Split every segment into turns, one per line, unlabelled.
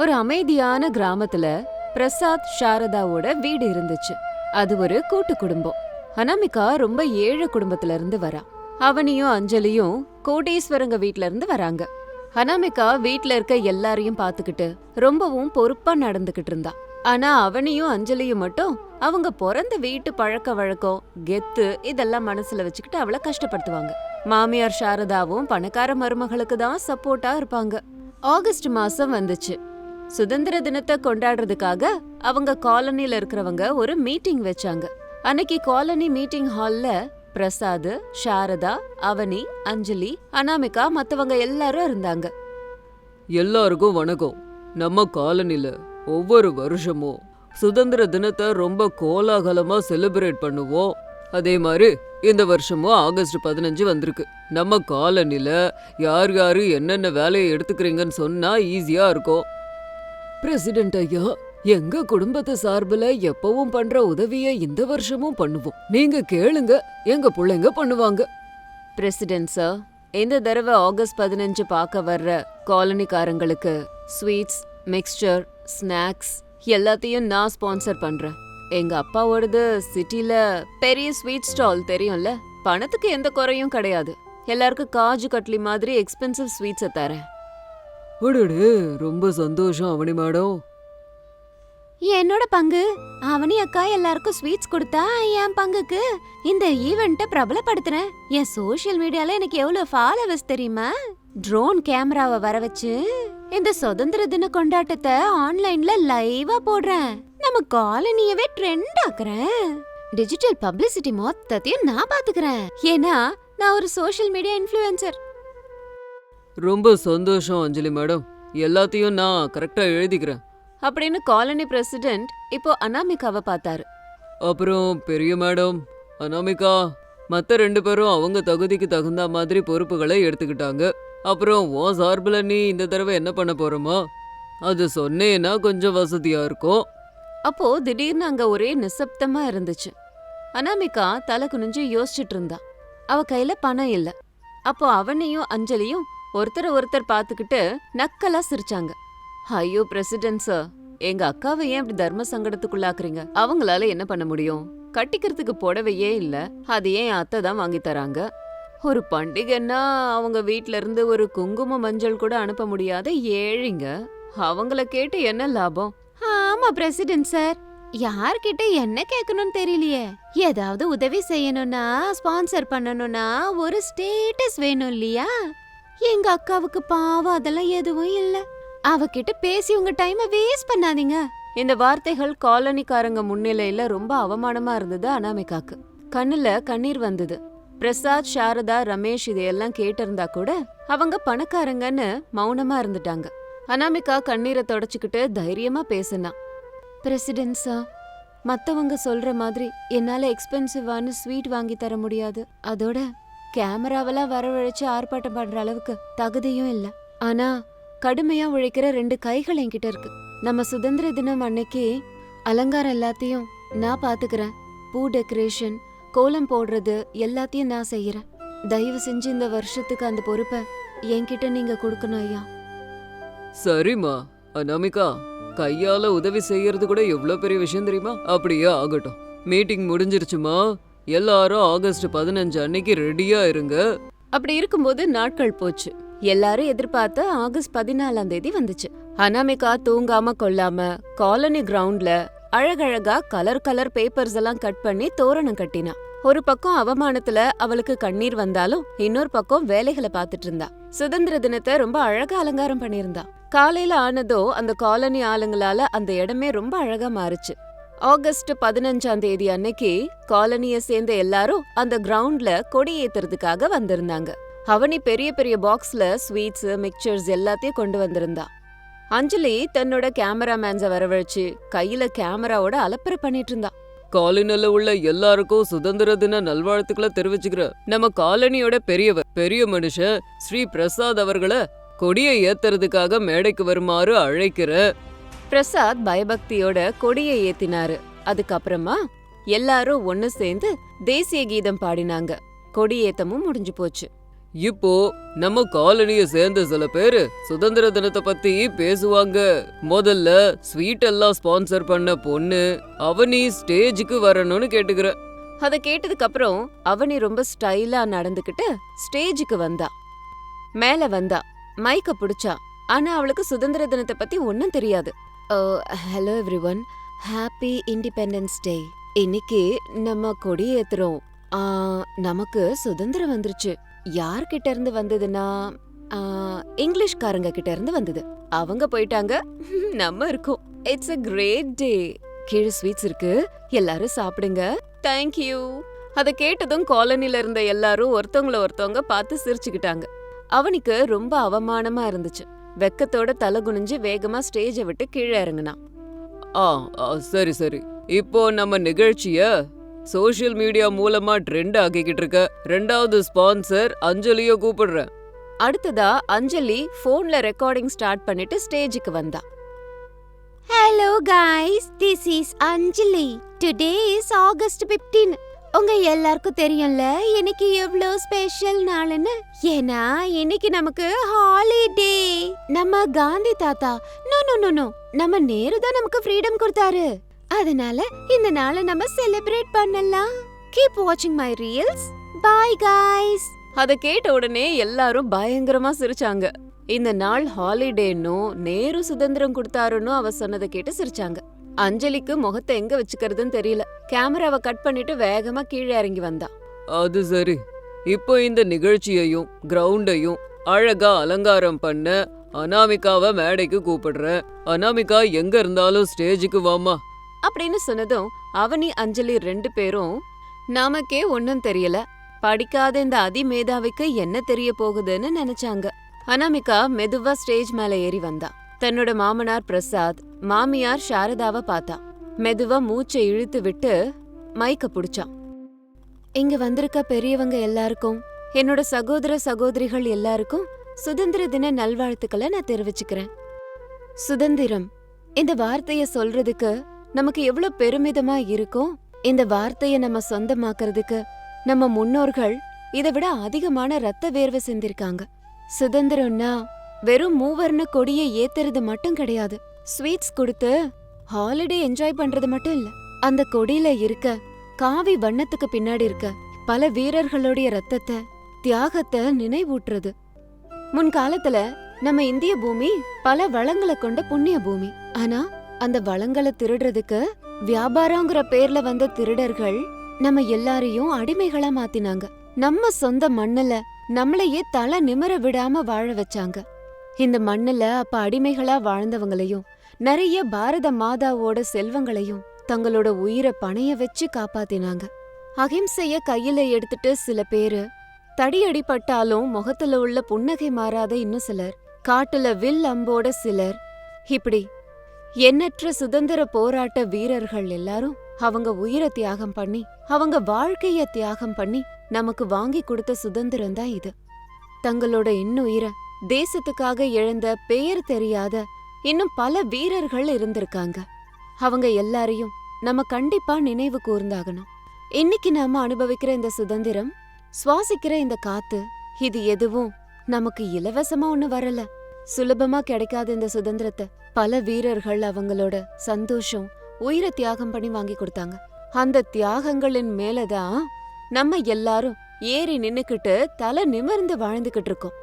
ஒரு அமைதியான கிராமத்துல பிரசாத் சாரதாவோட வீடு இருந்துச்சு. அது ஒரு கூட்டு குடும்பம். அனாமிகா ரொம்ப ஏழை குடும்பத்துல இருந்து வரா. அவனியும் அஞ்சலியும் கோடீஸ்வரங்க வீட்ல இருந்து வராங்க. அனாமிகா வீட்ல இருக்க எல்லாரையும் பாத்துக்கிட்டு ரொம்பவும் பொறுப்பா நடந்துகிட்டு இருந்தா. ஆனா அவனியும் அஞ்சலியும் மட்டும் அவங்க பிறந்த வீட்டு பழக்க வழக்கம், கெத்து இதெல்லாம் மனசுல வச்சுக்கிட்டு அவளை கஷ்டப்படுத்துவாங்க. மாமியார் சாரதாவும் பணக்கார மருமகளுக்கு தான் சப்போர்ட்டா இருப்பாங்க. ஆகஸ்ட் மாசம் வந்துச்சு. சுதந்திர தினத்தை கொண்டாடுறதுக்காக அவங்க காலனில இருக்கிறவங்க ஒரு மீட்டிங் வச்சாங்க. அன்னைக்கு காலனி மீட்டிங் ஹால்ல பிரசாத், சாரதா, அவனி, அஞ்சலி, அனாமிகா மத்தவங்க எல்லாரும் இருந்தாங்க.
எல்லாருக்கும் வணக்கம். நம்ம காலனில ஒவ்வொரு வருஷமும் சுதந்திர தினத்தை ரொம்ப கோலாகலமா செலிப்ரேட் பண்ணுவோம். அதே மாதிரி இந்த வருஷமும் ஆகஸ்ட் 15 வந்திருக்கு. நம்ம காலனில யார் யாரு என்னென்ன வேலையை எடுத்துக்கிறீங்கன்னு சொன்னா ஈஸியா இருக்கும். பிரசிடென்ட் ஐயா, எங்க குடும்பத்து சார்புல எப்பவும் பண்ற உதவிய இந்த வருஷமும் பண்ணுவோம். நீங்க கேளுங்க, எங்க பிள்ளைங்க பண்ணுவாங்க.
பிரசிடென்ட் சார், இந்த தடவை ஆகஸ்ட் 15 பார்க்க வர்ற காலனிக்காரங்களுக்கு ஸ்வீட்ஸ், மிக்சர், ஸ்நாக்ஸ் எல்லாத்தையும் நான் ஸ்பான்சர் பண்றேன். எங்க அப்பாவோடது சிட்டில பெரிய ஸ்வீட் ஸ்டால் தெரியும்ல, பணத்துக்கு எந்த குறையும் கிடையாது. எல்லாருக்கும் காஜு கட்லி மாதிரி எக்ஸ்பென்சிவ் ஸ்வீட்ஸை தரேன்.
அடடே, ரொம்ப சந்தோஷம் அவனி மேடம்.
என்னோட பங்கு அவனி அக்கா எல்லாருக்கும் ஸ்வீட்ஸ் கொடுத்தா என் பங்குக்கு இந்த ஈவெண்ட்டை பிரபலப்படுத்துறேன். என் சோஷியல் மீடியால எனக்கு எவ்வளவு ஃபாலோவர்ஸ் தெரியுமா? ட்ரோன் கேமராவை வர வச்சு இந்த சுதந்திர தின கொண்டாட்டத்தை ஆன்லைன்ல லைவா போடுறேன். நம்ம காலனியவே ட்ரெண்ட் ஆக்குறேன். டிஜிட்டல் பப்ளிசிட்டி மொத்தத்தையும் நான் பாத்துக்கிறேன். ஏன்னா நான் ஒரு சோஷியல் மீடியா இன்ஃப்ளூயன்சர்.
ரொம்ப சந்தோஷம் அஞ்சலி மேடம், எல்லாத்தையும் நான் கரெக்டா எழுதிக்கிறேன்
அப்படின்னு காலனி பிரசிடென்ட் இப்போ அனாமிகாவை பார்த்தாரு.
அப்புறம் பெரிய மேடம், அனாமிகா, மத்த 2 பேரும் அவங்க தகுதிக்கு தகுந்த மாதிரி பொறுப்புகளை எடுத்துக்கிட்டாங்க. அப்புறம் உன் சார்பில் நீ இந்த தடவை என்ன பண்ண போறோமா, அது சொன்னேன்னா கொஞ்சம் வசதியா இருக்கும்.
அப்போ திடீர்னு அங்க ஒரே நிசப்தமா இருந்துச்சு. அனாமிகா தலை குனிஞ்சு யோசிச்சுட்டு இருந்தா. அவ கையில பணம் இல்ல. அப்போ அவனையும் அஞ்சலியும் ஒருத்தர் பார்த்துக்கிட்டு நக்கலா சிரிச்சாங்க. ஐயோ பிரசிடென்ட் சார், எங்க அக்காவை ஏன் இப்படி தர்ம சங்கடத்துக்குள்ளாக்குறீங்க? அவங்களால என்ன பண்ண முடியும்? கட்டிக்கிறதுக்கு புடவையே இல்ல, அது ஏன் அத்தை தான் வாங்கி தராங்க. ஒரு பண்டிகைன்னா அவங்க வீட்ல இருந்து ஒரு குங்கும மஞ்சள் கூட அனுப்ப முடியாத ஏழைங்க, அவங்கள கேட்டு என்ன லாபம்? ஆமா பிரசிடென்ட் சார், யார்கிட்ட என்ன கேட்கணும்னு தெரியலையே. ஏதாவது உதவி செய்யணும்னா, ஸ்பான்சர் பண்ணணும்னா ஒரு ஸ்டேட்டஸ் வேணும் இல்லையா? எங்க அக்காவுக்கு பாவம் அதெல்லாம் எதுவும் இல்ல. அவகிட்ட பேசி உங்க டைமை வேஸ்ட் பண்ணாதீங்க. இந்த வார்த்தைகள் காலனிக்காரங்க முன்னிலையில ரொம்ப அவமானமா இருந்தது அனாமிகாக்கு. கண்ணுல கண்ணீர் வந்தது. பிரசாத், சாரதா, ரமேஷ் இதையெல்லாம் கேட்டிருந்தா கூட அவங்க பணக்காரங்கன்னு மௌனமா இருந்துட்டாங்க. அனாமிகா கண்ணீரை தொடச்சுக்கிட்டு தைரியமா பேசினா. பிரசிடென்ட் சார், மத்தவங்க சொல்ற மாதிரி என்னால எக்ஸ்பென்சிவான ஸ்வீட் வாங்கி தர முடியாது. அதோட கேமராவெல்லாம் வரவழைச்சு ஆர்ப்பாட்டம் பண்ற அளவுக்கு தகுதியும் இல்ல. ஆனா கடுமையா உழைக்கிற 2 கைகள் என்கிட்ட இருக்கு. நம்ம சுதந்திர தினம் அன்னைக்கு அலங்காரம் எல்லாத்தையும் நான் பாத்துக்கிறேன். பூ டெக்கரேஷன், கோலம் போடுறது எல்லாத்தையும் நான் செய்யறேன். தயவு செஞ்சு இந்த வருஷத்துக்கு அந்த பொறுப்பை என்கிட்ட நீங்க கொடுக்கணும் ஐயா.
சரிம்மா. அனாமிகா, கையால உதவி செய்யறது கூட எவ்வளவு பெரிய விஷயம் தெரியுமா? அப்படியே ஆகட்டும். மீட்டிங் முடிஞ்சிருச்சுமா, எல்லாரும் ஆகஸ்ட் 15 அன்னைக்கு ரெடியா இருங்க.
அப்படி இருக்கும்போது நாட்கள் போச்சு. எல்லாரும் எதிர்பார்த்த ஆகஸ்ட் 14ஆம் தேதி வந்துச்சு. அனாமிகா தூங்காம கொள்ளாம காலனி கிரவுண்ட்ல அழகழகா கலர் பேப்பர்ஸ் எல்லாம் கட் பண்ணி தோரணம் கட்டினா. ஒரு பக்கம் அவமானத்துல அவளுக்கு கண்ணீர் வந்தாலும் இன்னொரு பக்கம் வேலைகளை பாத்துட்டு இருந்தா. சுதந்திர தினத்தை ரொம்ப அழகா அலங்காரம் பண்ணிருந்தா. காலையில ஆனதோ அந்த காலனி ஆளுங்களால அந்த இடமே ரொம்ப அழகா மாறுச்சு. ஆகஸ்ட் 15ஆம் தேதி அன்னைக்கு காலனிய சேர்ந்த எல்லாரும் அந்த கிரவுண்ட்ல கொடி ஏத்துறதுக்காக வந்திருந்தாங்க. அவனி பெரிய பெரிய பாக்ஸ்ல ஸ்வீட்ஸ், மிக்சர்ஸ் எல்லாத்தையும் கொண்டு வந்திருந்தா. அஞ்சலி தன்னோட கேமராமேன்ஸ வரவழைச்சு கையில கேமராவோட அலப்பறை பண்ணிட்டு இருந்தா.
காலனில உள்ள எல்லாருக்கும் சுதந்திர தின நல்வாழ்த்துக்களை தெரிவிச்சுக்கிற நம்ம காலனியோட பெரிய மனுஷன் ஸ்ரீ பிரசாத் அவர்களை கொடியை ஏத்துறதுக்காக மேடைக்கு வருமாறு அழைக்கிற.
பிரசாத் பயபக்தியோட கொடியை ஏத்தினாரு. அதுக்கப்புறமா எல்லாரும் ஒன்னு சேர்ந்து தேசிய கீதம் பாடினாங்க. கொடியேத்தமும் முடிஞ்சு போச்சு.
இப்போ நம்ம காலனிய சேர்ந்த சில பேரு சுதந்திர தினத்தை பத்தி பேசுவாங்க. முதல்ல ஸ்வீட் எல்லாம் ஸ்பான்சர் பண்ண பொண்ணு அவனி ஸ்டேஜுக்கு வரணும்னு கேட்டுக்கிறேன்.
அத கேட்டதுக்கு அப்புறம் அவனி ரொம்ப ஸ்டைலா நடந்துக்கிட்டு ஸ்டேஜுக்கு வந்தா. மேல வந்தா, மைக்க பிடிச்சா. ஆனா அவளுக்கு சுதந்திர தினத்தை பத்தி ஒன்னும் தெரியாது. Hello everyone, happy independence day. இன்னைக்கு நம்ம கொடி ஏத்துறோம். நமக்கு சுதந்திரம் வந்துருச்சு. யார்கிட்ட இருந்து வந்ததுன்னா இங்கிலீஷ்காரங்க கிட்ட இருந்து வந்தது. அவங்க போயிட்டாங்க, நம்ம இருக்கோம். It's a great day. கீழே ஸ்வீட்ஸ் இருக்கு, எல்லாரும் சாப்பிடுங்க. தேங்க்யூ. அத கேட்டதும் காலனில இருந்த எல்லாரும் ஒருத்தவங்க பார்த்து சிரிச்சுக்கிட்டாங்க. அவனுக்கு ரொம்ப அவமானமா இருந்துச்சு. வெக்கத்தோட தலை குனிஞ்சு வேகமா ஸ்டேஜை விட்டு கீழே இறங்குனான்.
சரி சரி, இப்போ நம்ம நிகழ்ச்சிய சோஷியல் மீடியா மூலமா ட்ரெண்ட் ஆக்கிக்கிட்டு இருக்க ரெண்டாவது ஸ்பான்சர் அஞ்சலிய கூப்பிடுறேன்.
அடுத்ததா அஞ்சலி போன்ல ரெக்கார்டிங் ஸ்டார்ட் பண்ணிட்டு ஸ்டேஜுக்கு வந்தா. Hello guys, this is Anjali. Today is August 15. உங்க எல்லாருக்கும் தெரியும்ல இன்னைக்கு எவ்வளோ ஸ்பெஷல் நாள்னு. ஏன்னா இன்னைக்கு நமக்கு ஹாலிடே. நம்ம காந்தி தாத்தா நோ நம்ம நேரு தான் நமக்கு ஃப்ரீடம் கொடுத்தாரு. அதனால இந்த நாளை நம்ம செலிப்ரேட் பண்ணலாம். கீப் வாட்சிங் மை ரீல்ஸ். Bye guys. அத கேட்ட உடனே எல்லாரும் பயங்கரமா சிரிச்சாங்க. இந்த நாள் ஹாலிடேன்னு நேரு சுதந்திரம் கொடுத்தாருன்னு அவ சொன்னதை கேட்டு சிரிச்சாங்க. அஞ்சலிக்கு முகத்தை எங்க வச்சுக்கிறதுன்னு தெரியல. கேமராவை கட் பண்ணிட்டு வேகமா கீழே இறங்கி வந்தா.
அது சரி, இப்போ இந்த நிகழ்ச்சியையும் கிரவுண்டையும் அழகா அலங்காரம் பண்ண அனாமிகாவை மேடைக்கு கூப்பிடுறேன். அனாமிகா எங்க இருந்தாலும் ஸ்டேஜுக்கு வாமா
அப்படின்னு சொன்னதும் அவனி அஞ்சலி 2 பேரும் நமக்கே ஒன்னும் தெரியல, படிக்காத இந்த அதிமேதாவிக்கு என்ன தெரிய போகுதுன்னு நினைச்சாங்க. அனாமிகா மெதுவா ஸ்டேஜ் மேல ஏறி வந்தா. தன்னோட மாமனார் பிரசாத், மாமியார் சாரதாவை பார்த்தா. மெதுவா மூச்சை இழுத்து விட்டு மைக்க புடிச்சான். இங்க வந்திருக்க பெரியவங்க எல்லாருக்கும், என்னோட சகோதர சகோதரிகள் எல்லாருக்கும் சுதந்திர தின நல்வாழ்த்துக்களை நான் தெரிவிச்சுக்கிறேன். சுதந்திரம் இந்த வார்த்தைய சொல்றதுக்கு நமக்கு எவ்வளவு பெருமிதமா இருக்கும். இந்த வார்த்தைய நம்ம சொந்தமாக்குறதுக்கு நம்ம முன்னோர்கள் இதை விட அதிகமான ரத்த வேர்வை செஞ்சிருக்காங்க. சுதந்திரம்னா வெறும் மூவர்ண கொடியை ஏத்துறது மட்டும் கிடையாது. ஸ்வீட்ஸ் கொடுத்து ஹாலிடே என்ஜாய் பண்றது மட்டும் இல்ல. அந்த கொடியில இருக்க காவி வண்ணத்துக்கு பின்னாடி இருக்க பல வீரர்களுடைய ரத்தத்தை, தியாகத்தை நினைவூட்டுறது. முன்காலத்துல நம்ம இந்திய பூமி பல வளங்களை கொண்ட புண்ணிய பூமி. ஆனா அந்த வளங்களை திருடுறதுக்கு வியாபாரங்கிற பேர்ல வந்த திருடர்கள் நம்ம எல்லாரையும் அடிமைகளா மாத்தினாங்க. நம்ம சொந்த மண்ணுல நம்மளையே தலை நிமிர விடாம வாழ வச்சாங்க. இந்த மண்ணுல அப்ப அடிமைகளா வாழ்ந்தவங்களையும் நிறைய பாரத மாதாவோட செல்வங்களையும் தங்களோட உயிரை பணைய வச்சு காப்பாத்தினாங்க. அகிம்சைய கையில எடுத்துட்டு சில பேரு, தடியடிப்பட்டாலும் முகத்துல உள்ள புன்னகை மாறாத இன்னும் சிலர், காட்டுல வில் அம்போட சிலர், இப்படி எண்ணற்ற சுதந்திர போராட்ட வீரர்கள் எல்லாரும் அவங்க உயிரை தியாகம் பண்ணி, அவங்க வாழ்க்கைய தியாகம் பண்ணி நமக்கு வாங்கி கொடுத்த சுதந்திரம் தான் இது. தங்களோட இன்னுயிரை தேசத்துக்காக இழந்த பெயர் தெரியாத இன்னும் பல வீரர்கள் இருந்திருக்காங்க. அவங்க எல்லாரையும் நம்ம கண்டிப்பா நினைவு கூர்ந்தாகணும். இன்னைக்கு நாம அனுபவிக்கிற இந்த சுதந்திரம், சுவாசிக்கிற இந்த காத்து, இது எதுவும் நமக்கு இலவசமா ஒண்ணு வரல. சுலபமா கிடைக்காத இந்த சுதந்திரத்தை பல வீரர்கள் அவங்களோட சந்தோஷம், உயிரை தியாகம் பண்ணி வாங்கி கொடுத்தாங்க. அந்த தியாகங்களின் மேலதான் நம்ம எல்லாரும் ஏறி நின்னுக்கிட்டு தலை நிமிர்ந்து வாழ்ந்துகிட்டு இருக்கோம்.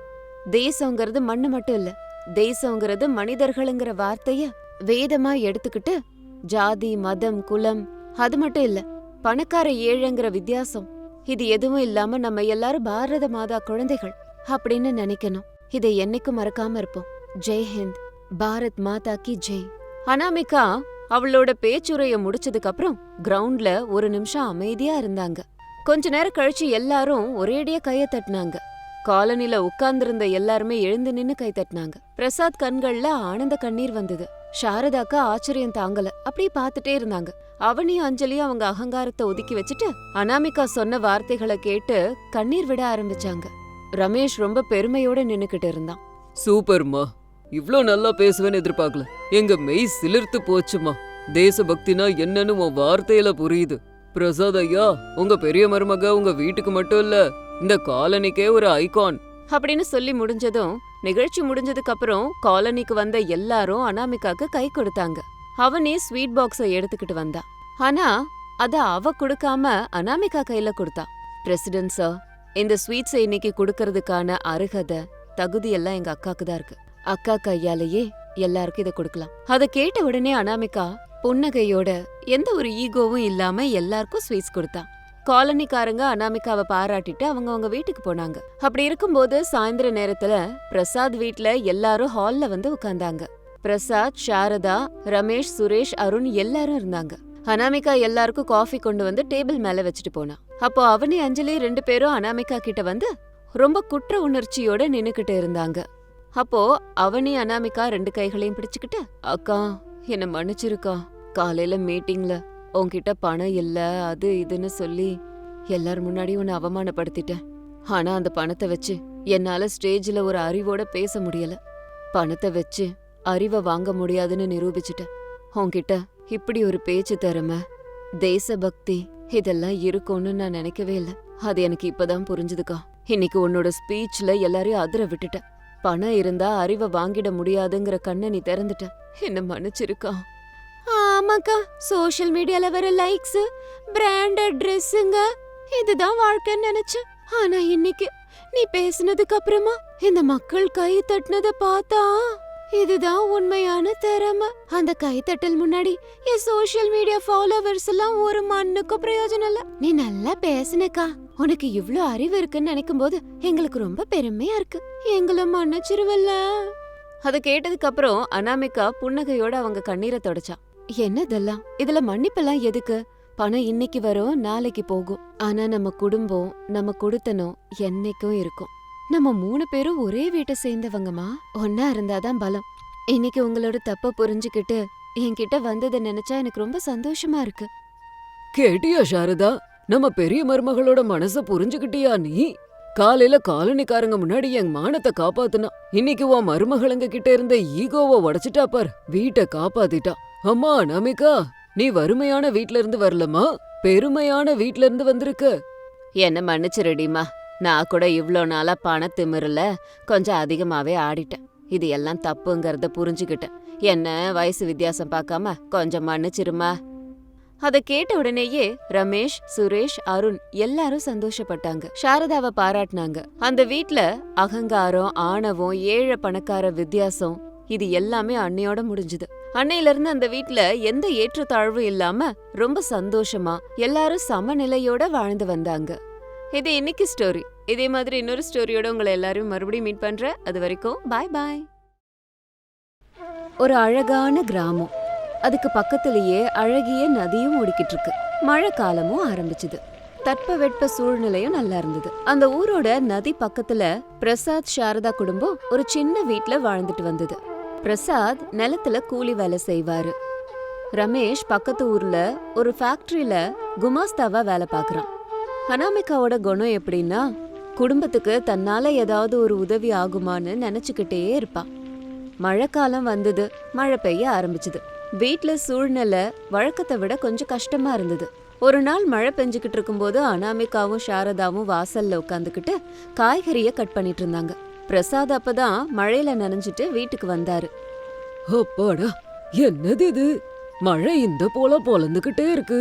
தேசங்கிறது மண்ணு மட்டும் இல்ல, தேசங்கிறது மனிதர்களுங்கிற வார்த்தைய வேதமா எடுத்துக்கிட்டு ஜாதி, மதம், குலம், அது மட்டும் இல்ல, பணக்கார ஏழைங்கிற வித்தியாசம், இது எதுவும் இல்லாம நம்ம எல்லாரும் பாரத மாதா குழந்தைகள் அப்படின்னு நினைக்கணும். இதை என்னைக்கும் மறக்காம இருப்போம். ஜெய் ஹிந்த், பாரத் மாதா கி ஜெய். அனாமிகா அவளோட பேச்சுரைய முடிச்சதுக்கு அப்புறம் கிரவுண்ட்ல ஒரு நிமிஷம் அமைதியா இருந்தாங்க. கொஞ்ச நேரம் கழிச்சு எல்லாரும் ஒரேடியா கைய தட்டினாங்க. காலனில உட்கார்ந்திருந்த எல்லாருமே எழுந்து நின்னு கை தட்டினாங்க. பிரசாத் கண்கள்ல ஆனந்த கண்ணீர் வந்தது. சாரதாக்கு ஆச்சரியம் தாங்கல, அப்படியே பாத்துட்டே இருந்தாங்க. அவனியும் அஞ்சலியும் அவங்க அகங்காரத்தை ஒதுக்கி வச்சுட்டு அனாமிகா சொன்ன வார்த்தைகளை கேட்டு கண்ணீர் விட ஆரம்பிச்சாங்க. ரமேஷ் ரொம்ப பெருமையோட நின்னுக்கிட்டு இருந்தான்.
சூப்பர்மா, இவ்ளோ நல்லா பேசுவேன்னு எதிர்பார்க்கல. எங்க மெய் சிலிர்த்து போச்சுமா. தேசபக்தினா என்னன்னு உன் வார்த்தையில புரியுது. பிரசாத் ஐயா, உங்க பெரிய மருமக உங்க வீட்டுக்கு மட்டும் இல்ல, இந்த காலனிக்கே ஒரு ஐகான்.
அப்படின்னு சொல்லி முடிஞ்சதும் நிகழ்ச்சி முடிஞ்சதுக்கு அப்புறம் காலனிக்கு வந்த எல்லாரும் அனாமிகாக்கு கை கொடுத்தாங்க. அவனே ஸ்வீட் பாக்ஸ எடுத்துக்கிட்டு வந்தா. ஆனா அத அவ கொடுக்காம அனாமிகா கையில கொடுத்தா. பிரசிடென்ட் சார், இந்த ஸ்வீட்ஸை இன்னைக்கு கொடுக்கறதுக்கான அருகதை தகுதி எல்லாம் எங்க அக்காக்கு தான் இருக்கு. அக்கா கையாலேயே எல்லாருக்கும் இதை கொடுக்கலாம். அத கேட்ட உடனே அனாமிகா புன்னகையோட எந்த ஒரு ஈகோவும் இல்லாம எல்லாருக்கும் ஸ்வீட்ஸ் கொடுத்தா. காலனிக்காரங்க அனாமிகாவை பாராட்டிட்டு அவங்க வீட்டுக்கு போனாங்க. அப்படி இருக்கும்போது சாயந்தர நேரத்துல பிரசாத் வீட்ல எல்லாரும் ஹால்ல வந்து உட்கார்ந்தாங்க. பிரசாத், சாரதா, ரமேஷ், சுரேஷ், அருண் எல்லாரும் இருந்தாங்க. அனாமிகா எல்லாருக்கும் காஃபி கொண்டு வந்து டேபிள் மேல வச்சுட்டு போனா. அப்போ அவனி, அஞ்சலி 2 பேரும் அனாமிகா கிட்ட வந்து ரொம்ப குற்ற உணர்ச்சியோட நின்னுக்கிட்டு இருந்தாங்க. அப்போ அவனி அனாமிகா 2 கைகளையும் பிடிச்சுக்கிட்டு, அக்கா என்ன மன்னிச்சிருக்கா, காலையில மீட்டிங்ல உன்கிட்ட பணம் இல்ல அது இதுன்னு சொல்லி எல்லார் முன்னாடியும் உன்னை அவமானப்படுத்திட்டேன். ஆனா அந்த பணத்தை வச்சு என்னால ஸ்டேஜ்ல ஒரு அறிவோட பேச முடியல. பணத்தை வச்சு அறிவை வாங்க முடியாதுன்னு நிரூபிச்சுட்டேன். உன்கிட்ட இப்படி ஒரு பேச்சு திறமை, தேசபக்தி இதெல்லாம் இருக்கும்னு நான் நினைக்கவே இல்லை. அது எனக்கு இப்பதான் புரிஞ்சுதுக்கா. இன்னைக்கு உன்னோட ஸ்பீச்ல எல்லாரையும் அதிர விட்டுட்ட. பணம் இருந்தா அறிவை வாங்கிட முடியாதுங்கிற கண்ணை நீ திறந்துட்ட. என்ன மன்னிச்சிருக்கா. ஆமாக்கா, சோஷியல் மீடியால வர லைக்ஸ், பிராண்டட் ட்ரெஸ்ஸுங்க இதுதான் வாழ்க்கைன்னு நினைச்சேன். ஆனா இன்னைக்கு நீ பேசினதுக்கு அப்புறமா இந்த மக்கள் கை தட்டினத பார்த்தா இதுதான் உண்மையான திறமை. அந்த கைத்தட்டல் முன்னாடி என் சோஷியல் மீடியா ஃபாலோவர்ஸ் எல்லாம் ஒரு மண்ணுக்கும் பிரயோஜனம் இல்ல. நீ நல்லா பேசுனக்கா. உனக்கு இவ்ளோ அறிவு இருக்குன்னு நினைக்கும் போது எங்களுக்கு ரொம்ப பெருமையா இருக்கு. எங்களை மன்னிச்சிருவல்ல. அத கேட்டதுக்கு அப்புறம் அனாமிகா புன்னகையோட அவங்க கண்ணீரை தொடச்சா. என்னதெல்லாம், இதுல மன்னிப்பெல்லாம் எதுக்கு? பணம் இன்னைக்கு வரும், நாளைக்கு போகும். ஆனா நம்ம குடும்பம், நம்ம குடுத்தனம் என்னைக்கும் இருக்கும். நம்ம 3 பேரும் ஒரே வீட்டை சேர்ந்தவங்கம்மா. ஒன்னா இருந்தாதான் பலம். இன்னைக்கு உங்களோட தப்ப புரிஞ்சுக்கிட்டு என்கிட்ட வந்ததை நினைச்சா எனக்கு ரொம்ப சந்தோஷமா இருக்கு.
கேட்டியா சாரதா, நம்ம பெரிய மருமகளோட மனச புரிஞ்சுக்கிட்டியா நீ? காலையில காலனிக்காரங்க முன்னாடி என் மானத்தை காப்பாத்துனா, இன்னைக்கு உன் மருமகளுங்க கிட்ட இருந்த ஈகோவை உடைச்சிட்டா பார், வீட்டை காப்பாத்திட்டா. அம்மா அனாமிகா, நீ வறுமையான வீட்ல இருந்து வரலமா, பெருமையான வீட்ல இருந்து வந்திருக்க.
என்ன மன்னிச்சிருடிமா, நான் கூட இவ்ளோ நாளா பணத்திமிருல கொஞ்சம் அதிகமாவே ஆடிட்டேன். இது எல்லாம் தப்புங்கறத புரிஞ்சுக்கிட்டேன். என்ன வயசு வித்தியாசம் பார்க்காம கொஞ்சம் மன்னிச்சிருமா. அத கேட்ட உடனேயே ரமேஷ், சுரேஷ், அருண் எல்லாரும் சந்தோஷப்பட்டாங்க. சாரதாவை பாராட்டினாங்க. அந்த வீட்ல அகங்காரம், ஆணவம், ஏழை பணக்கார வித்தியாசம் இது எல்லாமே அன்னையோட முடிஞ்சுது. அன்னையில இருந்து அந்த வீட்ல எந்த ஏற்றத்தாழ்வும் இல்லாம ரொம்ப சந்தோஷமா எல்லாரும் சமநிலையோட வாழ்ந்து வந்தாங்க. இது இன்னைக்கு ஸ்டோரி. இதே மாதிரி இன்னொரு ஸ்டோரியோட உங்களை எல்லாரும் மறுபடியும் மீட் பண்றேன். அது வரைக்கும் பாய் பாய். ஒரு அழகான கிராமம். அதுக்கு பக்கத்திலேயே அழகிய நதியும் ஓடிக்கிட்டு இருக்கு. மழை காலமும் ஆரம்பிச்சுது. தட்பவெட்ப சூழ்நிலையும் நல்லா இருந்தது. அந்த ஊரோட நதி பக்கத்துல பிரசாத், சாரதா குடும்பம் ஒரு சின்ன வீட்ல வாழ்ந்துட்டு வந்தது. பிரசாத் நிலத்துல கூலி வேலை செய்வாரு. ரமேஷ் பக்கத்து ஊர்ல ஒரு ஃபேக்டரியில குமாஸ்தாவா வேலை பாக்குறான். அனாமிகாவோட குணம் எப்படின்னா, குடும்பத்துக்கு தன்னால ஏதாவது ஒரு உதவி ஆகுமான்னு நினைச்சுக்கிட்டே இருப்பான். மழைக்காலம் வந்தது. மழை பெய்ய ஆரம்பிச்சுது. வீட்ல சூழ்நிலை வழக்கத்தை விட கொஞ்சம் கஷ்டமா இருந்தது. ஒரு நாள் மழை பெஞ்சுக்கிட்டு இருக்கும்போது அனாமிகாவும் சாரதாவும் வாசல்ல உட்காந்துக்கிட்டு காய்கறிய கட் பண்ணிட்டு இருந்தாங்க. பிரசாத் அப்பதான் மழையில நனைஞ்சிட்டு வீட்டுக்கு வந்தாரு.
அப்பாடா, என்னது இது? மழை இந்த போல பொலந்துகிட்டே இருக்கு.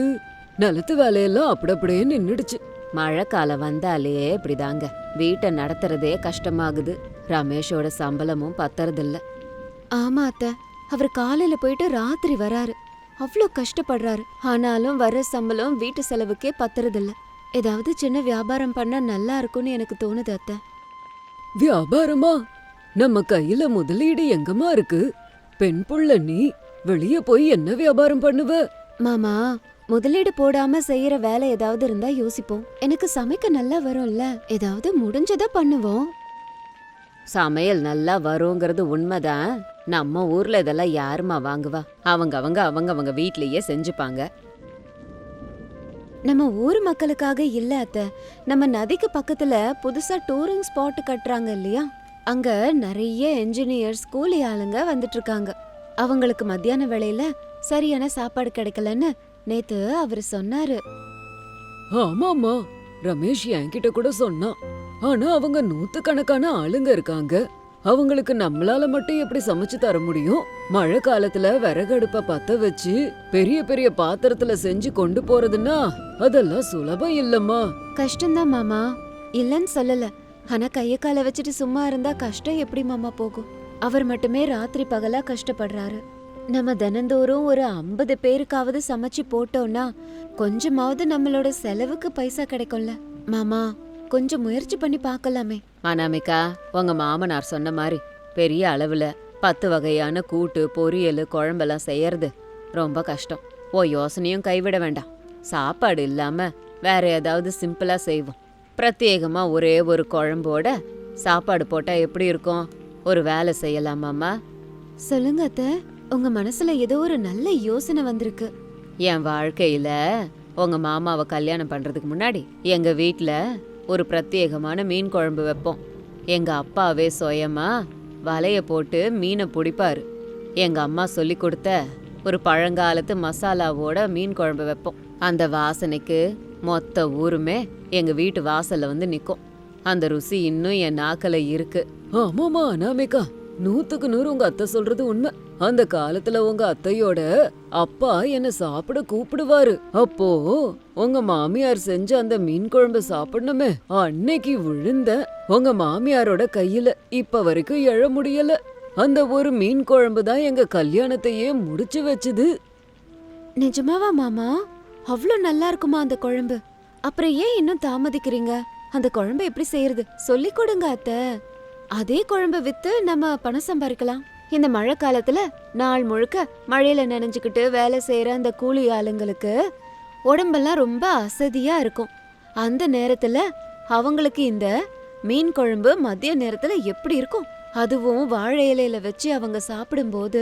நிலத்து வேலையெல்லாம் அப்படியே நின்னுடுச்சு.
மழை காலம் வந்தாலே இப்படிதாங்க, வீட்டை நடத்துறதே கஷ்டமாகுது. ரமேஷோட சம்பளமும் பத்தறதில்ல. ஆமா அத்த, அவர் காலையில போயிட்டு ராத்திரி வராரு. அவ்ளோ கஷ்டப்படுறாரு. ஆனாலும் வர சம்பளம் வீட்டு செலவுக்கே பத்தறதில்ல. ஏதாவது சின்ன வியாபாரம் பண்ணா நல்லா இருக்கும்னு எனக்கு தோணுது அத்த.
வியாபாரமா? நம்ம கையில முதலீடு எங்கம்மா இருக்கு? பெண் புள்ள நீ, வெளிய போய் என்ன வியாபாரம் பண்ணுவ?
மாமா, முதலீடு போடாம செய்யற வேலை ஏதாவது இருந்தா யோசிப்போம். எனக்கு சமைக்க நல்லா வரும்ல, ஏதாவது முடிஞ்சத பண்ணுவோம். சமையல் நல்லா வருங்கிறது உண்மைதான். நம்ம ஊர்ல இதெல்லாம் யாருமா வாங்குவா? அவங்க வீட்லயே செஞ்சுப்பாங்க. நம்ம ஊர் மக்களுக்காக இல்ல அத்த, நம்ம நதிக்கு பக்கத்துல புதுசா டூரிங் ஸ்பாட் கட்டுறாங்க இல்லையா, அங்க நிறைய என்ஜினியர்ஸ், கூலி ஆளுங்க வந்துட்டு இருக்காங்க. அவங்களுக்கு மத்தியான வேளையில சரியான சாப்பாடு கிடைக்கலன்னு நேத்து அவரு சொன்னாரு.
ஆமாமா, ரமேஷ் என்கிட்ட கூட சொன்னான். ஆனா அவங்க நூத்துக்கணக்கான ஆளுங்க இருக்காங்க. அவங்களுக்கு நம்மளால மட்டும் எப்படி சமைச்சு தர முடியும்? மழை காலத்துல விறகடுப்ப பத்த வச்சு பெரிய பெரிய பாத்திரத்துல செஞ்சு கொண்டு போறதுன்னா அதெல்லாம் சுலபம் இல்லம்மா.
கஷ்டம்தான் மாமா, இல்லன்னு சொல்லல. ஆனா கைய கால வச்சுட்டு சும்மா இருந்தா கஷ்டம் எப்படி மாமா போகும்? அவர் மட்டுமே ராத்திரி பகலா கஷ்டப்படுறாரு. நம்ம தினந்தோறும் ஒரு 50 பேருக்காவது சமைச்சு போட்டோம்னா கொஞ்சமாவது நம்மளோட செலவுக்கு பைசா கிடைக்கும்ல மாமா. கொஞ்சம் முயற்சி பண்ணி பார்க்கலாமே. அனாமிகா, உங்க மாமனார் சொன்ன மாதிரி பெரிய அளவுல 10 வகையான கூட்டு பொரியல் குழம்பெல்லாம் செய்யறது ரொம்ப கஷ்டம். யோசனையும் கைவிட வேண்டாம். சாப்பாடு இல்லாம வேற ஏதாவது சிம்பிளா செய்வோம். பிரத்யேகமா ஒரே ஒரு குழம்போட சாப்பாடு போட்டா எப்படி இருக்கும்? ஒரு வேலை செய்யலாமாமா? சொல்லுங்க அத்தை, உங்க மனசுல ஏதோ ஒரு நல்ல யோசனை வந்திருக்கு. என் வாழ்க்கையில உங்க மாமாவை கல்யாணம் பண்றதுக்கு முன்னாடி எங்க வீட்ல ஒரு பிரத்யேகமான மீன் குழம்பு வைப்போம். எங்க அப்பாவே சுயமா வலைய போட்டு மீனை பிடிப்பாரு. எங்க அம்மா சொல்லி கொடுத்த ஒரு பழங்காலத்து மசாலாவோட மீன் குழம்பு வைப்போம். அந்த வாசனைக்கு மொத்த ஊருமே எங்க வீட்டு வாசல்ல வந்து நிக்கும். அந்த ருசி இன்னும் என் நாக்கல இருக்கு.
ஆமாமா அனாமிகா, 100க்கு 100 உங்க அத்தை சொல்றது உண்மை. அந்த காலத்துல உங்க அத்தையோட அப்பா என்ன சாப்பிட கூப்பிடுவாரு. அப்போ உங்க மாமியார் செஞ்ச அந்த மீன் குழம்பு சாப்பிடணுமே, அன்னைக்கு விழுந்த உங்க மாமியாரோட கையில இப்ப வரைக்கும் எழ முடியல. அந்த ஒரு மீன் குழம்பு தான் எங்க கல்யாணத்தையே முடிச்சு வச்சுது.
நிஜமாவா மாமா? அவ்ளோ நல்லா இருக்குமா அந்த குழம்பு? அப்புறம் ஏன் இன்னும் தாமதிக்கிறீங்க? அந்த குழம்பு எப்படி செய்யறது சொல்லி கொடுங்க அத்தை. அதே குழம்பு வித்து நம்ம பணம் சம்பாதிக்கலாம். இந்த மழை காலத்துல நாள் முழுக்க மழையில நனைஞ்சுக்கிட்டு வேலை செய்யற அந்த கூலி ஆளுங்களுக்கு உடம்பெல்லாம் ரொம்ப அசதியா இருக்கும். அந்த நேரத்துல அவங்களுக்கு இந்த மீன் குழம்பு மதிய நேரத்துல எப்படி இருக்கும்? அதுவும் வாழை இலையில வச்சு அவங்க சாப்பிடும்போது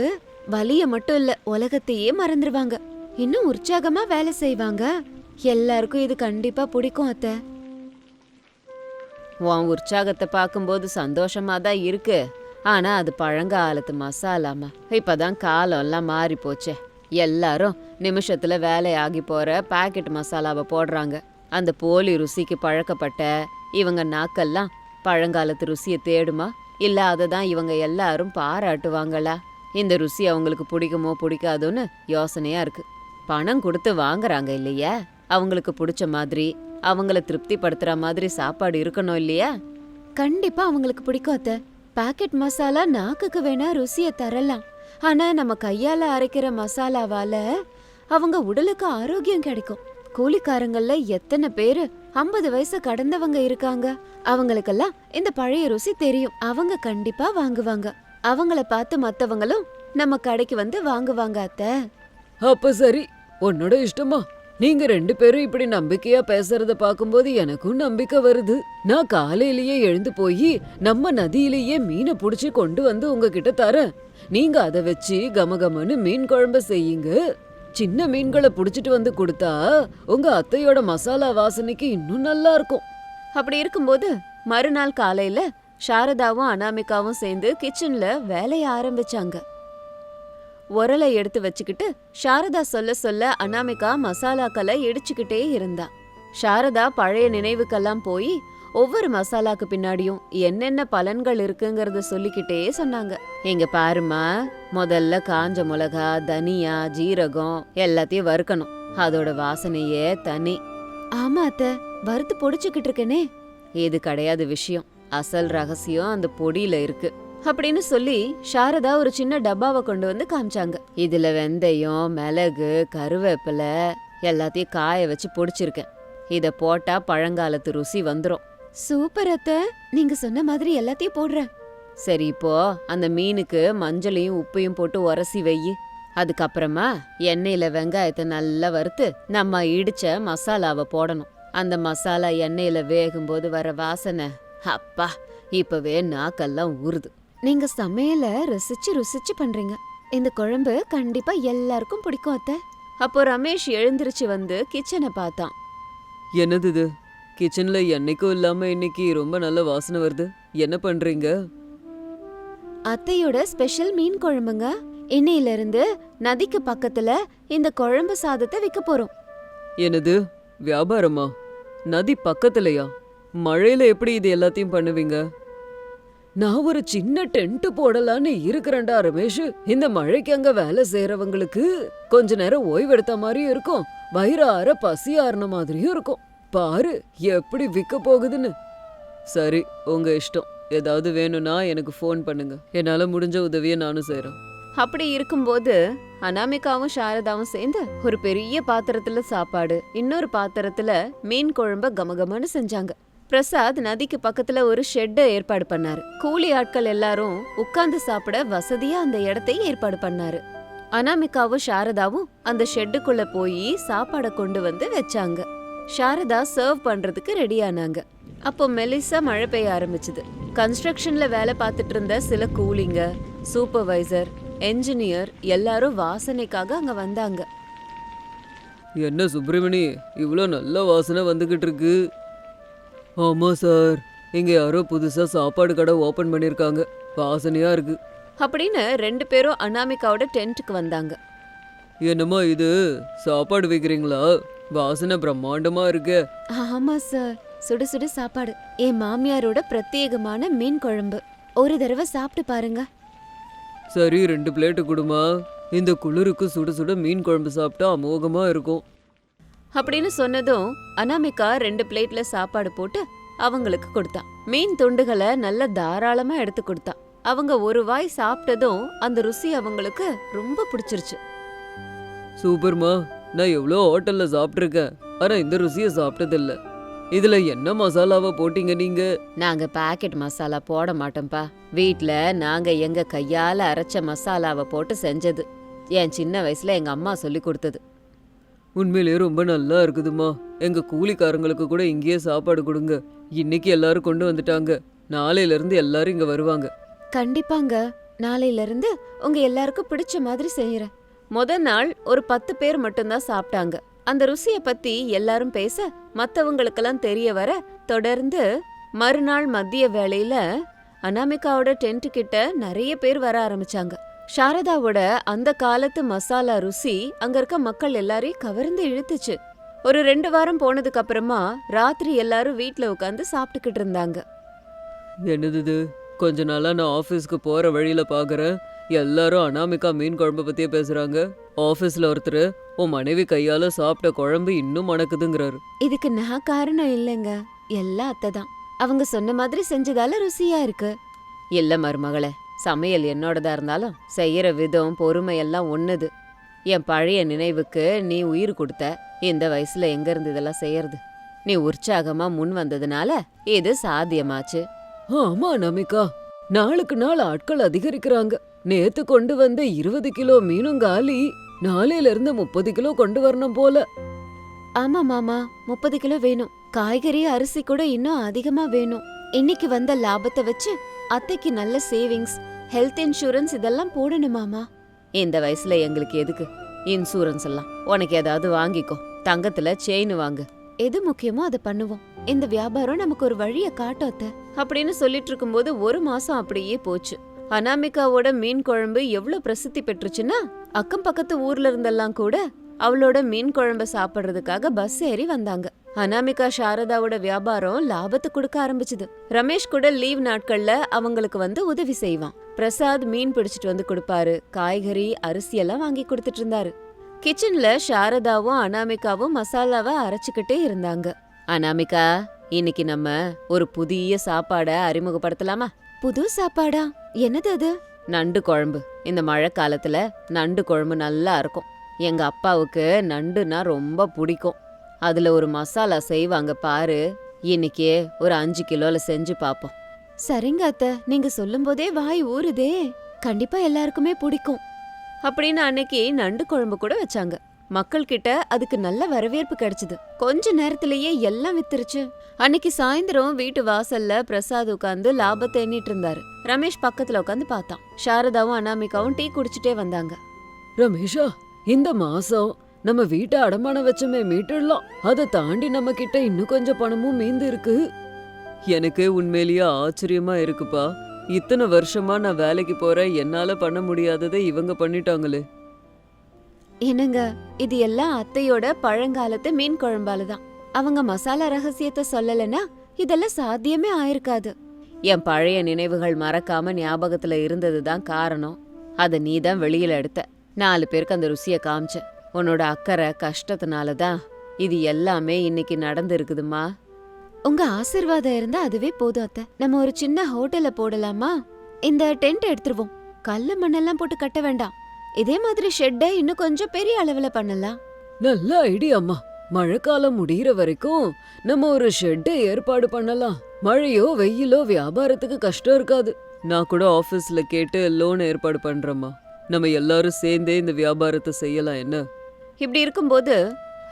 வலிய மட்டும் இல்ல, உலகத்தையே மறந்துடுவாங்க. இன்னும் உற்சாகமா வேலை செய்வாங்க. எல்லாருக்கும் இது கண்டிப்பா பிடிக்கும் அத்தை. உன் உற்சாகத்தை பார்க்கும்போது சந்தோஷமா தான் இருக்கு. ஆனா அது பழங்காலத்து மசாலாமா. இப்பதான் காலம் எல்லாம் மாறி போச்சே. எல்லாரும் நிமிஷத்துல வேலையாகி போற பாக்கெட் மசாலாவை போடுறாங்க. அந்த போலி ருசிக்கு பழக்கப்பட்ட இவங்க நாக்கெல்லாம் பழங்காலத்து ருசியை தேடுமா? இல்ல அதை தான் இவங்க எல்லாரும் பாராட்டுவாங்களா? இந்த ருசி அவங்களுக்கு பிடிக்குமோ பிடிக்காதோன்னு யோசனையா இருக்கு. பணம் கொடுத்து வாங்குறாங்க இல்லையா? அவங்களுக்கு பிடிச்ச மாதிரி அவங்கள திருப்திப்படுத்துற மாதிரி சாப்பாடு இருக்கணும் இல்லையா? கண்டிப்பா அவங்களுக்கு பிடிக்கும் அத்தை. பாக்கெட் மசாலா நாக்குக்கு வேணா ருசிய தரலாம். ஆனா நம்ம கையால அரைக்கிற மசாலாவால அவங்க உடலுக்கு ஆரோக்கியம் கிடைக்கும். கூலிக்காரங்கள்ல எத்தனை பேரு 50 வயசு கடந்தவங்க இருக்காங்க. அவங்களுக்கெல்லாம் இந்த பழைய ருசி தெரியும். அவங்க கண்டிப்பா வாங்குவாங்க. அவங்கள பார்த்து மத்தவங்களும் நம்ம கடைக்கு வந்து வாங்குவாங்க அத்தை.
அப்ப சரி, உன்னோட இஷ்டமா? நீங்க 2 பேரும் இப்படி நம்பிக்கையா பேசுறத பாக்கும்போது எனக்கும் நம்பிக்கை வருது. நான் காலையிலேயே எழுந்து போய் நம்ம நதியிலேயே மீனை புடிச்சு கொண்டு வந்து உங்ககிட்ட தரேன். நீங்க அதை வச்சு கமகமன்னு மீன் குழம்பு செய்யுங்க. சின்ன மீன்களை புடிச்சிட்டு வந்து கொடுத்தா உங்க அத்தையோட மசாலா வாசனைக்கு இன்னும் நல்லா இருக்கும்.
அப்படி இருக்கும்போது மறுநாள் காலையில சாரதாவும் அனாமிகாவும் சேர்ந்து கிச்சன்ல வேலைய ஆரம்பிச்சாங்க. உரலை எடுத்து வச்சுக்கிட்டு சாரதா சொல்ல சொல்ல அனாமிகா மசாலாக்களை இடிச்சுக்கிட்டே இருந்தா. சாரதா பழைய நினைவுக்கெல்லாம் போய் ஒவ்வொரு மசாலாக்கு பின்னாடியும் என்னென்ன பலன்கள் இருக்குங்கறத சொல்லிக்கிட்டே சொன்னாங்க. இங்க பாருமா, முதல்ல காஞ்ச மிளகா, தனியா, ஜீரகம் எல்லாத்தையும் வறுக்கணும். அதோட வாசனையே தனி. ஆமா அத்தை, வறுத்து பொடிச்சுக்கிட்டு இருக்கேனே. இது கிடையாது விஷயம். அசல் ரகசியம் அந்த பொடியில இருக்கு அப்படின்னு சொல்லி சாரதா ஒரு சின்ன டப்பாவை கொண்டு வந்து காமிச்சாங்க. இதுல வெந்தயம், மிளகு, கருவேப்பிலை எல்லாத்தையும் காய வச்சு பொடிச்சிருக்கேன். இத போட்டா பழங்காலத்து ருசி வந்துரும். சூப்பர் அத்தை, நீங்க சொன்ன மாதிரி எல்லாத்தையும் போடுறேன். சரி, இப்போ அந்த மீனுக்கு மஞ்சளையும் உப்பையும் போட்டு உரசி வெயி. அதுக்கப்புறமா எண்ணெயில வெங்காயத்தை நல்லா வறுத்து நம்ம இடிச்ச மசாலாவை போடணும். அந்த மசாலா எண்ணெயில வேகும்போது வர வாசனை, அப்பா, இப்பவே நாக்கெல்லாம் ஊறுது. நீங்க சமையல ருசிச்சு ருசிச்சு பண்றீங்க. இந்த குழம்பு கண்டிப்பா எல்லாருக்கும் பிடிக்கும் அத்தை. அப்போ ரமேஷ் எழுந்திருச்சு வந்து கிச்சனை பார்த்தான்.
என்னது இது? கிச்சன்ல என்னைக்கும் இல்லாம இன்னைக்கு ரொம்ப நல்ல வாசனை வருது. என்ன பண்றீங்க?
அத்தையோட ஸ்பெஷல் மீன் குழம்புங்க. இன்னையில இருந்து நதிக்கு பக்கத்துல இந்த குழம்பு சாதத்தை விற்க போறோம்.
என்னது, வியாபாரமா? நதி பக்கத்துலயா? மழையில எப்படி இது எல்லாத்தையும் பண்ணுவீங்க? நான் ஒரு சின்ன டென்ட் போடலான்னு இருக்கிறேன்டா ரமேஷ். இந்த மழைக்கு அங்க வேலை செய்யறவங்களுக்கு கொஞ்ச நேரம் ஓய்வெடுத்த மாதிரியும் இருக்கும், வயிறார பசி ஆறுன மாதிரியும் இருக்கும். பாரு எப்படி விக்க போகுதுன்னு. சரி, உங்க இஷ்டம். ஏதாவது வேணும்னா எனக்கு ஃபோன் பண்ணுங்க. என்னால முடிஞ்ச உதவியை நானும் செய்றேன்.
அப்படி இருக்கும்போது அனாமிகாவும் சாரதாவும் சேர்ந்து ஒரு பெரிய பாத்திரத்துல சாப்பாடு, இன்னொரு பாத்திரத்துல மீன் குழம்ப கமகமன்னு செஞ்சாங்க. பிரசாத் நதிக்கு பக்கத்துல ஒரு ஷெட்டை ஏற்பாடு பண்ணாரு. கூலி ஆட்கள் எல்லாரும் உட்கார்ந்து சாப்பிட வசதியா அந்த இடத்தை ஏற்பாடு பண்ணாரு. அனாமிகாவும் சாரதாவும் அந்த ஷெட்டுக்குள்ள போய் சாப்பாடை கொண்டு வந்து வச்சாங்க. சாரதா சர்வ் பண்றதுக்கு ரெடி ஆனாங்க. அப்போ மெலிசா மழை பெய்ய ஆரம்பிச்சுது. கன்ஸ்ட்ரக்ஷன்ல வேலை பார்த்துட்டு இருந்த சில கூலிங்க, சூப்பர்வைசர், என்ஜினியர் எல்லாரும் வாசனைக்காக அங்க வந்தாங்க.
என்ன சுப்பிரமணி, இவ்வளோ நல்ல வாசனை வந்துகிட்டு இருக்கு? ஆமா சார், இங்க யாரோ புதுசா சாப்பாடு கடை ஓபன் பண்ணிருக்காங்க, வாசனையா இருக்கு
அப்படின்னு 2 பேரும் அனாமிகாவோட டென்ட்டுக்கு வந்தாங்க.
என்னம்மா இது, சாப்பாடு வைக்கிறீங்களா? வாசனை பிரம்மாண்டமா இருக்கு.
ஆமா சார், சுட சுட சாப்பாடு, என் மாமியாரோட பிரத்யேகமான மீன் குழம்பு. ஒரு தடவை சாப்பிட்டு பாருங்க.
சரி, 2 பிளேட்டு கொடுமா. இந்த குளிருக்கு சுட சுட மீன் குழம்பு சாப்பிட்டா அமோகமா இருக்கும்.
அப்படின்னு சொன்னதும் அனாமிகா 2 பிளேட்ல சாப்பாடு போட்டு அவங்களுக்கு கொடுத்தா. மீன் துண்டுகளை நல்ல தாராளமா எடுத்து கொடுத்தா. அவங்க ஒரு வாய் சாப்பிட்டதும் அந்த ருசி அவங்களுக்கு ரொம்ப பிடிச்சிருச்சு.
சூப்பர்மா, நான் எவ்வளோ ஹோட்டல்ல சாப்பிட்ருக்கேன், ஆனா இந்த ருசியை சாப்பிட்டதில்ல. இதுல என்ன மசாலாவை போட்டீங்க நீங்க?
நாங்க பாக்கெட் மசாலா போட மாட்டோம்ப்பா. வீட்ல நாங்க எங்க கையால அரைச்ச மசாலாவை போட்டு செஞ்சது. என் சின்ன வயசுல எங்க அம்மா சொல்லி கொடுத்தது.
உண்மையிலேயே ரொம்ப நல்லா இருக்குதுமா. எங்க கூலிக்காரங்களுக்கு கூட இங்கேயே சாப்பாடு கொடுங்க. இன்னைக்கு எல்லாரும் கொண்டு வந்துட்டாங்க, நாளையில இருந்து எல்லாரும் இங்க வருவாங்க.
கண்டிப்பாங்க, நாளையில இருந்து உங்க எல்லாருக்கும் பிடிச்ச மாதிரி செய்யறேன். முதல் நாள் ஒரு 10 பேர் மட்டும்தான் சாப்பிட்டாங்க. அந்த ருசிய பத்தி எல்லாரும் பேச மத்தவங்களுக்கெல்லாம் தெரிய வர தொடர்ந்து மறுநாள் மதிய வேளையில அனாமிகாவோட டென்ட் கிட்ட நிறைய பேர் வர ஆரம்பிச்சாங்க. சாரதாவோட அந்த காலத்து மசாலா ருசி அங்க இருக்க மக்கள் எல்லாரையும் கவர்ந்து இழுத்துச்சு. ஒரு 2 வாரம் போனதுக்கு அப்புறமா ராத்திரி எல்லாரும் வீட்ல உட்காந்து சாப்பிட்டுக்கிட்டு இருந்தாங்க.
என்னது இது, கொஞ்ச நாளா நான் ஆஃபீஸ்க்கு போற வழியில பாக்குறேன், எல்லாரும் அனாமிகா மீன் குழம்பு பத்தியே பேசுறாங்க. ஆபீஸ்ல ஒருத்தர் உன் மனைவி கையால சாப்பிட்ட குழம்பு இன்னும் மணக்குதுங்கிறாரு.
இதுக்கு நான் காரணம் இல்லைங்க, எல்லாம் அத்தை தான். அவங்க சொன்ன மாதிரி செஞ்சதால ருசியா இருக்கு. இல்ல மருமகளே, சமையல் என்னோடதா இருந்தாலும் செய்யற விதம் பொறுமை எல்லாம் ஒண்ணுது. என் பழைய நினைவுக்கு நீ உயிர் கொடுத்த. இந்த வயசுல எங்க இருந்து இதெல்லாம் செய்யறது? நீ உற்சாகமா முன் வந்ததுனால இது சாத்தியமாச்சு.
ஆமா அனாமிகா, நாளுக்கு நாள் ஆட்கள் அதிகரிக்கிறாங்க. நேத்து கொண்டு வந்த 20 கிலோ மீனும் காலி. நாளையில இருந்து 30 கிலோ கொண்டு வரணும் போல.
ஆமா மாமா, 30 கிலோ வேணும். காய்கறி அரிசி கூட இன்னும் அதிகமா வேணும். இன்னைக்கு வந்த லாபத்தை வச்சு அத்தைக்கு நல்ல சேவிங்ஸ், ஹெல்த் இன்சூரன்ஸ் இதெல்லாம் போடணும் மாமா. இந்த வயசுல எங்களுக்கு எதுக்கு இன்சூரன்ஸ் எல்லாம்? உனக்கு ஏதாவது வாங்கிக்கோ, தங்கத்துல செயின் வாங்கு. எது முக்கியமோ அதை பண்ணுவோம். இந்த வியாபாரம் நமக்கு ஒரு வழிய காட்டும் அத்தை அப்படின்னு சொல்லிட்டு இருக்கும்போது 1 மாசம் அப்படியே போச்சு. அனாமிகாவோட மீன் குழம்பு எவ்வளவு பிரசித்தி பெற்றுச்சுன்னா அக்கம் பக்கத்து ஊர்ல இருந்தெல்லாம் கூட அவளோட மீன் குழம்ப சாப்பிடுறதுக்காக பஸ் ஏறி வந்தாங்க. அனாமிகா சாரதாவோட வியாபாரம் லாபத்தை கொடுக்க ஆரம்பிச்சுது. ரமேஷ் கூட லீவ் நாட்கள்ல அவங்களுக்கு வந்து உதவி செய்வான். பிரசாத் மீன் பிடிச்சிட்டு வந்து கொடுப்பாரு. காய்கறி அரிசி எல்லாம் வாங்கி கொடுத்துட்டு இருந்தாரு. கிச்சன்ல சாரதாவும் அனாமிகாவும் மசாலாவை அரைச்சுக்கிட்டே இருந்தாங்க. அனாமிகா, இன்னைக்கு நம்ம ஒரு புதிய சாப்பாட அறிமுகப்படுத்தலாமா? புது சாப்பாடா? என்னது அது? நண்டு குழம்பு. இந்த மழை காலத்துல நண்டு குழம்பு நல்லா இருக்கும். எங்க அப்பாவுக்கு நண்டுனா ரொம்ப பிடிக்கும். அதுல ஒரு மசாலா செய்வாங்க பாரு. இன்னைக்கே ஒரு 5 கிலோல செஞ்சு பாப்போம். சரிங்க அத்தை, நீங்க சொல்லும் போதே வாய் ஊறுதே. கண்டிப்பா எல்லாருக்குமே பிடிக்கும் அப்படின்னு அன்னைக்கு நண்டு குழம்பு கூட வச்சாங்க. மக்கள் கிட்ட அதுக்கு நல்ல வரவேற்பு கிடைச்சது. கொஞ்ச நேரத்திலேயே எல்லாம் வித்துருச்சு. அன்னைக்கு சாயந்தரம் வீட்டு வாசல்ல பிரசாத் உட்காந்து லாபத்தை எண்ணிட்டு இருந்தாரு. ரமேஷ் பக்கத்துல உட்காந்து பார்த்தான். சாரதாவும் அனாமிகாவும் டீ குடிச்சிட்டே வந்தாங்க.
ரமேஷா, இந்த மாசம் நம்ம வீட்டை அடமானம் வச்சோமே மீட்டுடலாம். அதை தாண்டி நம்ம கிட்ட இன்னும் கொஞ்சம் பணமும் மீந்து இருக்கு. எனக்கு உண்மையிலேயே ஆச்சரியமா இருக்குப்பா. இத்தனை வருஷமா நான் வேலைக்கு போறேன், என்னால பண்ண முடியாததை இவங்க பண்ணிட்டாங்களே.
என்னங்க, இது எல்லாம் அத்தையோட பழங்காலத்து மீன் குழம்பால தான். அவங்க மசாலா ரகசியத்தை சொல்லலன்னா இதெல்லாம் சாத்தியமே ஆயிருக்காது. என் பழைய நினைவுகள் மறக்காம ஞாபகத்துல இருந்ததுதான் காரணம். அத நீதான் வெளியில எடுத்த. 4 பேருக்கு அந்த ருசிய காமிச்ச. உன்னோட அக்கறை கஷ்டத்தினாலதான் இது எல்லாமே இன்னைக்கு நடந்து இருக்குதுமா. உங்க ஆசீர்வாதம் இருந்தா அதுவே போதும் அத்தை. நம்ம ஒரு சின்ன ஹோட்டல்ல போடலாமா? இந்த டென்ட் எடுத்துருவோம். கல்லு மண்ணெல்லாம் போட்டு கட்ட வேண்டாம். இதே மாதிரி ஷெட்டை இன்னும் கொஞ்சம் பெரிய அளவுல பண்ணலாம்.
நல்ல ஐடியாம்மா. மழைக்காலம் முடியிற வரைக்கும் நம்ம ஒரு ஷெட்டை ஏற்பாடு பண்ணலாம். மழையோ வெயிலோ வியாபாரத்துக்கு கஷ்டம் இருக்காது. நான் கூட ஆபீஸ்ல கேட்டு லோன் ஏற்பாடு பண்றேம்மா. நம்ம எல்லாரும் சேர்ந்தே இந்த வியாபாரத்தை செய்யலாம் என்ன?
இப்படி இருக்கும்போது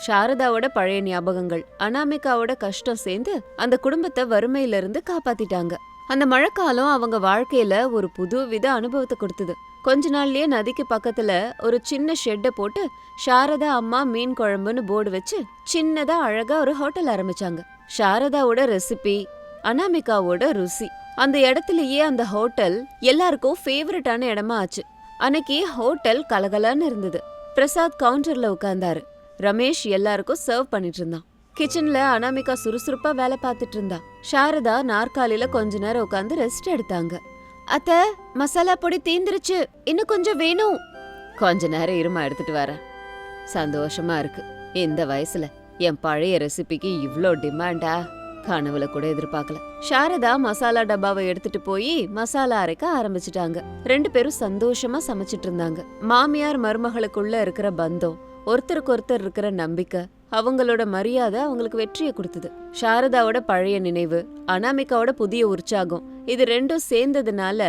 சாரதாவோட பழைய ஞாபகங்கள், அனாமிகாவோட கஷ்டம் சேர்ந்து அந்த குடும்பத்தை வறுமையில இருந்து காப்பாத்திட்டாங்க. அந்த மழைக்காலம் அவங்க வாழ்க்கையில ஒரு புது வித அனுபவத்தை கொடுத்தது. கொஞ்ச நாள்லயே நதிக்கு பக்கத்துல ஒரு சின்ன ஷெட்டை போட்டு சாரதா அம்மா மீன் குழம்புன்னு போர்டு வச்சு சின்னதா அழகா ஒரு ஹோட்டல் ஆரம்பிச்சாங்க. சாரதாவோட ரெசிபி, அனாமிகாவோட ருசி, அந்த இடத்துலயே அந்த ஹோட்டல் எல்லாருக்கும் ஃபேவரட்டான இடமா ஆச்சு. அன்னைக்கு ஹோட்டல் கலகலன்னு இருந்தது. பிரசாத் கவுண்டர்ல உட்கார்ந்தாரு. ரமேஷ் எல்லாருக்கும் சர்வ் பண்ணிட்டு இருந்தான். கிச்சன்ல அனாமிகா சுறுசுறுப்பா வேலை பார்த்துட்டு இருந்தா. சாரதா நாற்காலியில கொஞ்ச நேரம் உட்காந்து ரெஸ்ட் எடுத்தாங்க. அத்த, மசாலா பொடி தீந்துருச்சு, இன்னும் கொஞ்சம் வேணும். கொஞ்ச நேரம் இருமா, எடுத்துட்டு வரேன். சந்தோஷமா இருக்கு. இந்த வயசுல என் பழைய ரெசிபிக்கு இவ்ளோ டிமாண்டா? கனவுல கூட எதிர்பார்க்கல. சாரதா மசாலா டப்பாவை எடுத்துட்டு போய் மசாலா அரைக்க ஆரம்பிச்சிட்டாங்க. 2 பேரும் சந்தோஷமா சமைச்சிட்டு இருந்தாங்க. மாமியார் மருமகளுக்குள்ள இருக்கிற பந்தம், ஒருத்தருக்கு ஒருத்தர் இருக்கிற நம்பிக்கை, அவங்களோட மரியாதை அவங்களுக்கு வெற்றியை கொடுத்தது. சாரதாவோட பழைய நினைவு, அனாமிகாவோட புதிய உற்சாகம், இது 2ம் சேர்ந்ததுனால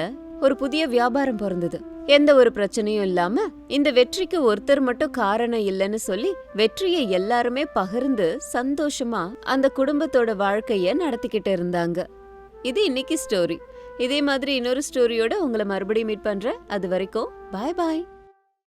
ஒரு புதிய வியாபாரம் பிறந்தது. எந்த ஒரு பிரச்சனையும் இல்லாம இந்த வெற்றிக்கு ஒருத்தர் மட்டும் காரணம் இல்லைன்னு சொல்லி வெற்றியை எல்லாருமே பகிர்ந்து சந்தோஷமா அந்த குடும்பத்தோட வாழ்க்கைய நடத்திக்கிட்டு இருந்தாங்க. இது இன்னைக்கு ஸ்டோரி. இதே மாதிரி இன்னொரு ஸ்டோரியோட உங்களை மறுபடியும் மீட் பண்றேன். அது வரைக்கும் பாய் பாய்.